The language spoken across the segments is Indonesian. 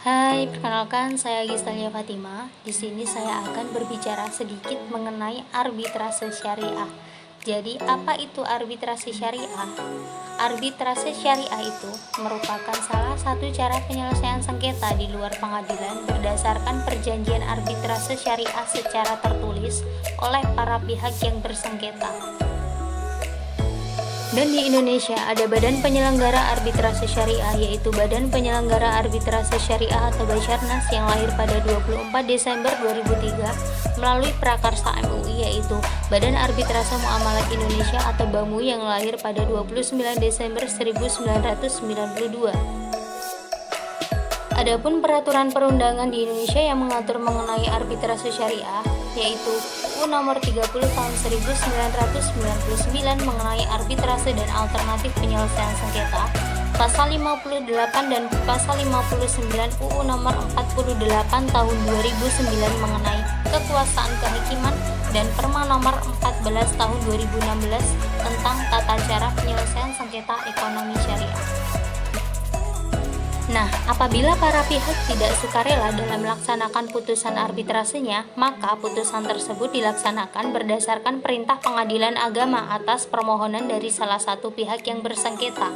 Hai, perkenalkan saya Gistalia Fatima. Di sini saya akan berbicara sedikit mengenai arbitrase syariah. Jadi, apa itu arbitrase syariah? Arbitrase syariah itu merupakan salah satu cara penyelesaian sengketa di luar pengadilan berdasarkan perjanjian arbitrase syariah secara tertulis oleh para pihak yang bersengketa. Dan di Indonesia ada Badan Penyelenggara Arbitrase Syariah, yaitu Badan Penyelenggara Arbitrase Syariah atau Basarnas yang lahir pada 24 Desember 2003 melalui prakarsa MUI, yaitu Badan Arbitrase Muamalat Indonesia atau BAMU yang lahir pada 29 Desember 1992. Adapun peraturan perundangan di Indonesia yang mengatur mengenai arbitrase syariah, yaitu UU Nomor 30 Tahun 1999 mengenai arbitrase dan alternatif penyelesaian sengketa, Pasal 58 dan Pasal 59 UU Nomor 48 Tahun 2009 mengenai kekuasaan kehakiman dan Perma Nomor 14 Tahun 2016 tentang tata cara penyelesaian sengketa ekonomi syariah. Nah, apabila para pihak tidak sukarela dalam melaksanakan putusan arbitrasenya, maka putusan tersebut dilaksanakan berdasarkan perintah pengadilan agama atas permohonan dari salah satu pihak yang bersengketa.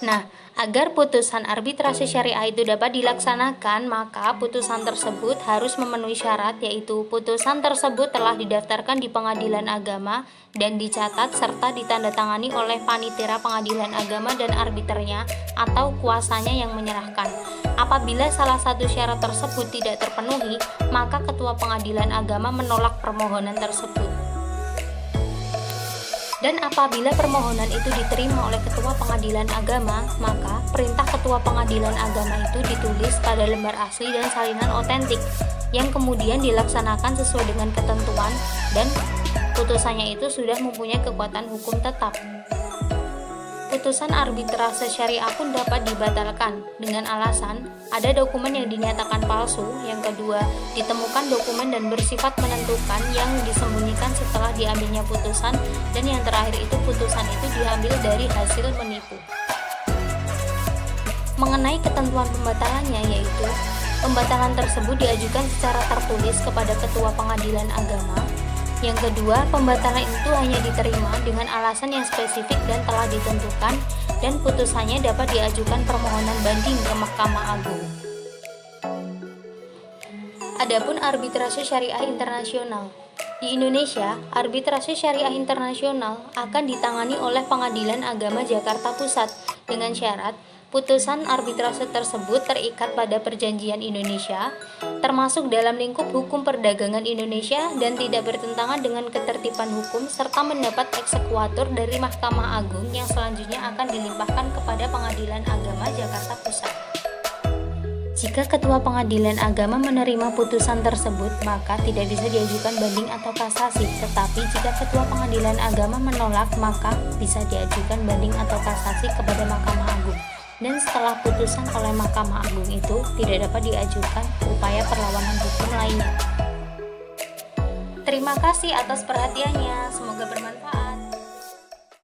Nah, agar putusan arbitrase syariah itu dapat dilaksanakan, maka putusan tersebut harus memenuhi syarat, yaitu putusan tersebut telah didaftarkan di pengadilan agama dan dicatat serta ditandatangani oleh panitera pengadilan agama dan arbiternya atau kuasanya yang menyerahkan. Apabila salah satu syarat tersebut tidak terpenuhi, maka ketua pengadilan agama menolak permohonan tersebut. Dan apabila permohonan itu diterima oleh ketua pengadilan agama, maka perintah ketua pengadilan agama itu ditulis pada lembar asli dan salinan otentik yang kemudian dilaksanakan sesuai dengan ketentuan dan putusannya itu sudah mempunyai kekuatan hukum tetap. Putusan arbitrase syariah pun dapat dibatalkan dengan alasan ada dokumen yang dinyatakan palsu, yang kedua ditemukan dokumen dan bersifat menentukan yang disembunyikan setelah diambilnya putusan, dan yang terakhir itu putusan itu diambil dari hasil menipu. Mengenai ketentuan pembatalannya, yaitu pembatalan tersebut diajukan secara tertulis kepada ketua pengadilan agama. Yang kedua, pembatalan itu hanya diterima dengan alasan yang spesifik dan telah ditentukan, dan putusannya dapat diajukan permohonan banding ke Mahkamah Agung. Adapun arbitrase syariah internasional. Di Indonesia, arbitrase syariah internasional akan ditangani oleh Pengadilan Agama Jakarta Pusat dengan syarat putusan arbitrase tersebut terikat pada perjanjian Indonesia, termasuk dalam lingkup hukum perdagangan Indonesia dan tidak bertentangan dengan ketertiban hukum, serta mendapat eksekuatur dari Mahkamah Agung yang selanjutnya akan dilimpahkan kepada Pengadilan Agama Jakarta Pusat. Jika ketua pengadilan agama menerima putusan tersebut, maka tidak bisa diajukan banding atau kasasi, tetapi jika ketua pengadilan agama menolak, maka bisa diajukan banding atau kasasi kepada Mahkamah Agung. Dan setelah putusan oleh Mahkamah Agung itu tidak dapat diajukan upaya perlawanan hukum lainnya. Terima kasih atas perhatiannya, semoga bermanfaat.